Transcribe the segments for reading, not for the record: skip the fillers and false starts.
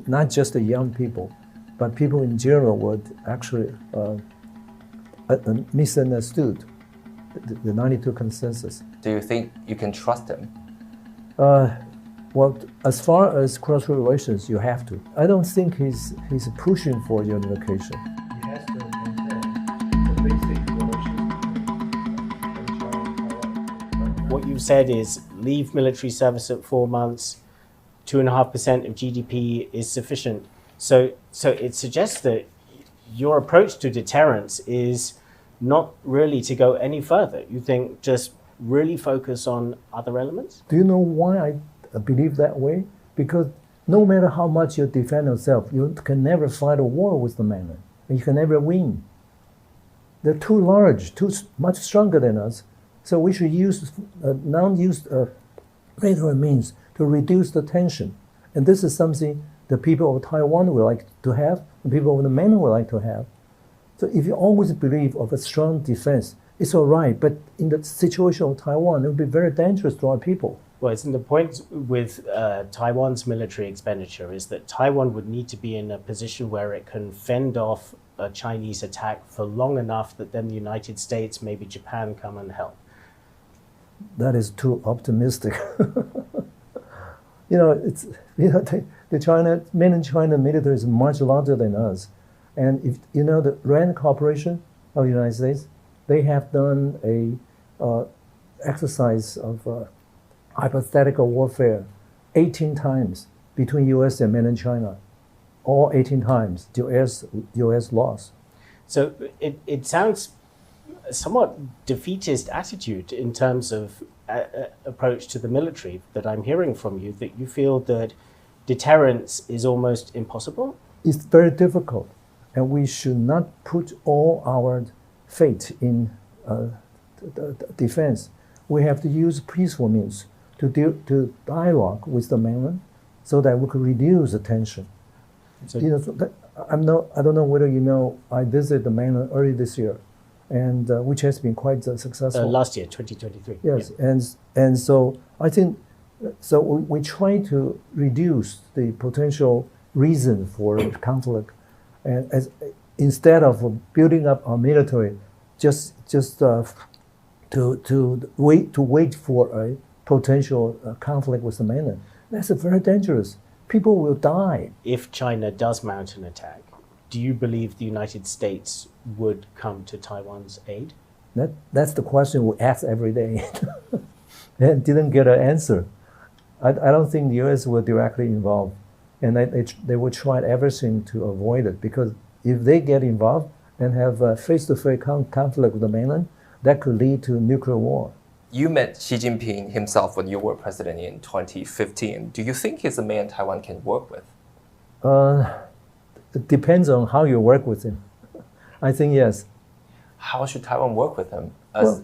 not just the young people, but people in general would actually misunderstood the 92 consensus. Do you think you can trust him? Well, as far as cross relations, you have to. I don't think he's pushing for unification. He has to maintain the basic relations. What you've said is leave military service at 4 months, 2.5% of GDP is sufficient. So it suggests that your approach to deterrence is not really to go any further. You think just really focus on other elements? Do you know why I believe that way? Because no matter how much you defend yourself, you can never fight a war with the mainland. And you can never win. They're too large, much stronger than us. So we should use non-used military means to reduce the tension. And this is something the people of Taiwan would like to have, and people of the mainland would like to have. So if you always believe of a strong defense, it's all right. But in the situation of Taiwan, it would be very dangerous to our people. Well, the point with Taiwan's military expenditure is that Taiwan would need to be in a position where it can fend off a Chinese attack for long enough that then the United States, maybe Japan, come and help. That is too optimistic. The mainland China military is much larger than us. And if you know the RAND Corporation of the United States, they have done a exercise of hypothetical warfare 18 times between U.S. and mainland China. All 18 times, U.S. lost. So it sounds a somewhat defeatist attitude in terms of approach to the military that I'm hearing from you, that you feel that deterrence is almost impossible? It's very difficult, and we should not put all our fate in defense. We have to use peaceful means to dialogue with the mainland so that we could reduce the tension. So, I don't know whether you know, I visited the mainland early this year, and which has been quite successful. Last year, 2023. Yes, yeah. and so I think, so we try to reduce the potential reason for conflict, and instead of building up our military, just to wait for a potential conflict with the mainland. That's very dangerous. People will die. If China does mount an attack, do you believe the United States would come to Taiwan's aid? That's the question we ask every day and didn't get an answer. I don't think the U.S. will directly involve, and they will try everything to avoid it, because if they get involved and have a face-to-face conflict with the mainland, that could lead to nuclear war. You met Xi Jinping himself when you were president in 2015. Do you think he's a man Taiwan can work with? It depends on how you work with him. I think yes. How should Taiwan work with him? As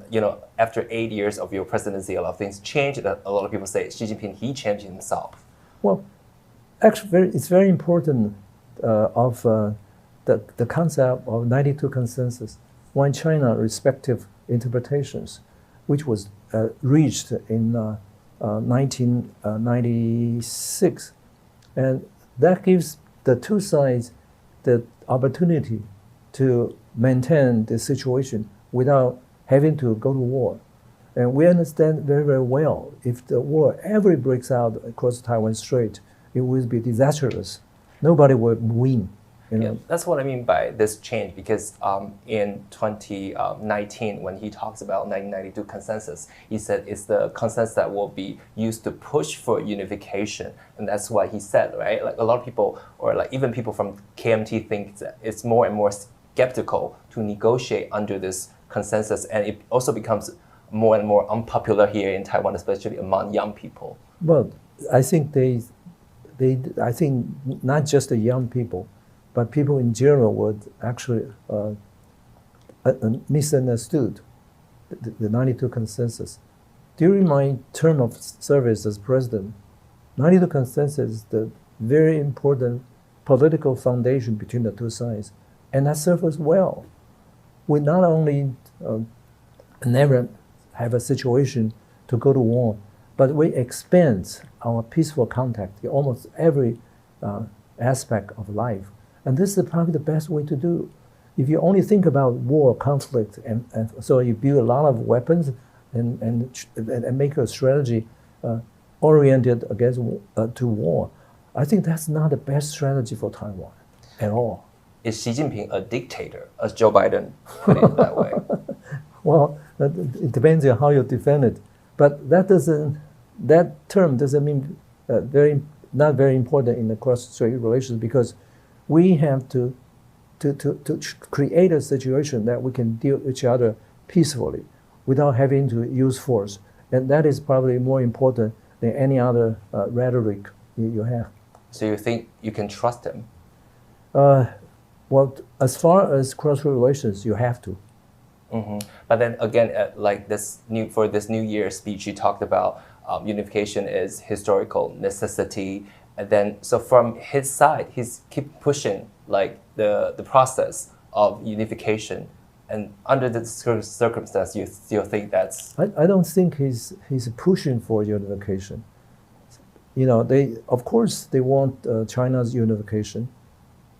after 8 years of your presidency, a lot of things changed. A lot of people say Xi Jinping, he changed himself. Well, actually, it's very important of the concept of 92 consensus, one China respective interpretations, which was reached in 1996. And that gives the two sides the opportunity to maintain the situation without having to go to war. And we understand very, very well, if the war ever breaks out across Taiwan Strait, it will be disastrous. Nobody will win. Yeah, that's what I mean by this change, because in 2019, when he talks about 1992 consensus, he said it's the consensus that will be used to push for unification. And that's why he said, right? Like a lot of people, or like even people from KMT think that it's more and more skeptical to negotiate under this consensus. And it also becomes more and more unpopular here in Taiwan, especially among young people. Well, I think I think not just the young people, but people in general would actually misunderstood the 92 consensus. During my term of service as president, 92 consensus is the very important political foundation between the two sides, and that served us well. We not only never have a situation to go to war, but we expand our peaceful contact in almost every aspect of life. And this is probably the best way to do. If you only think about war, conflict, and so you build a lot of weapons and make a strategy oriented against to war, I think that's not the best strategy for Taiwan at all. Is Xi Jinping a dictator, as Joe Biden put it that way? Well, it depends on how you defend it, but that term doesn't mean not very important in the cross-strait relations, because we have to create a situation that we can deal with each other peacefully without having to use force, and that is probably more important than any other rhetoric you have. So you think you can trust him? Well, as far as cross-strait relations, you have to. Mm-hmm. But then again, for this New Year speech, you talked about unification is historical necessity, and then so from his side, he's keep pushing like the process of unification, and under the circumstance, you still think that's. I don't think he's pushing for unification. You know, of course they want China's unification,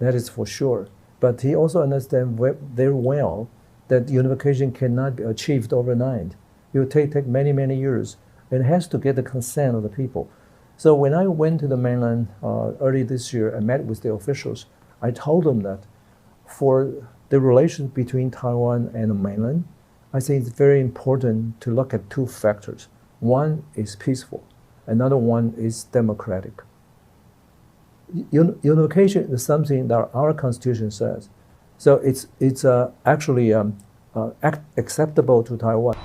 that is for sure. But he also understands very well that unification cannot be achieved overnight. It will take many, many years. It has to get the consent of the people. So when I went to the mainland early this year and met with the officials, I told them that for the relations between Taiwan and the mainland, I think it's very important to look at two factors. One is peaceful, another one is democratic. Unification is something that our constitution says. So it's actually acceptable to Taiwan.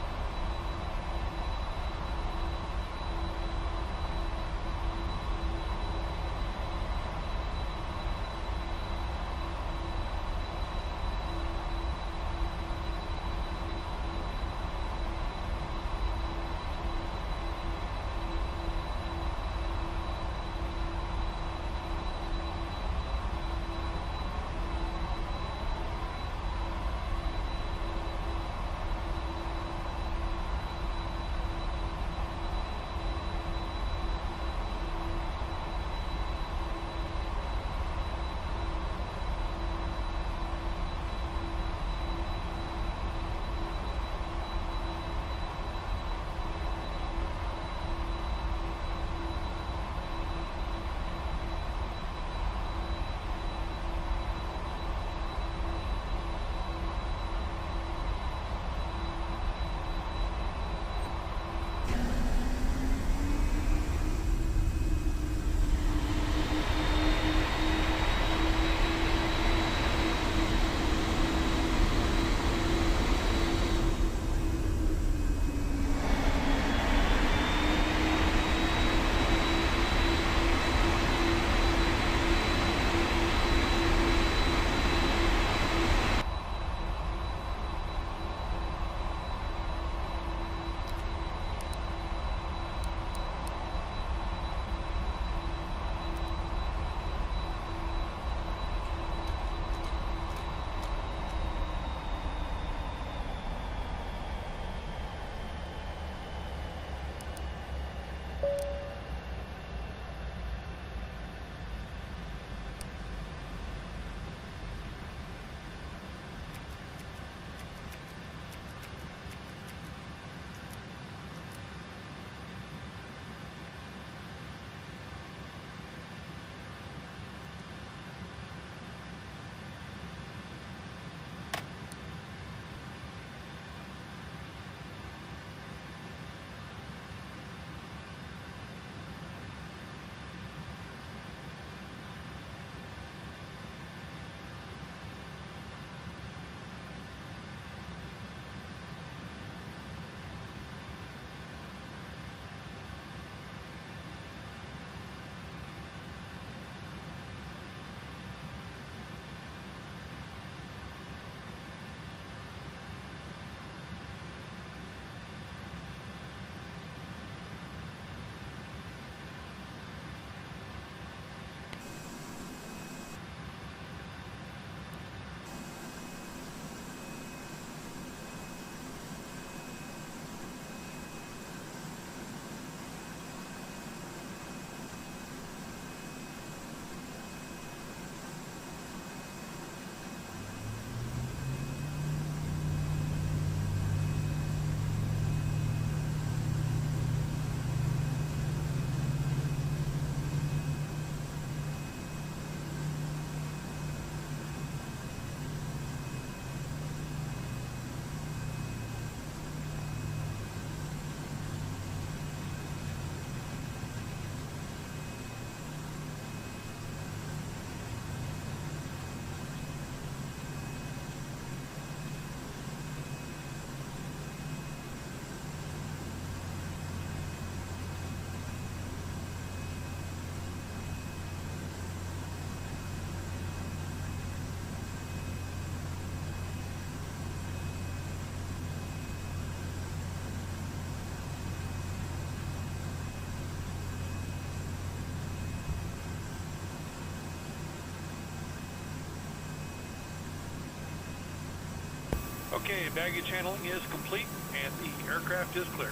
Okay, baggage handling is complete and the aircraft is clear.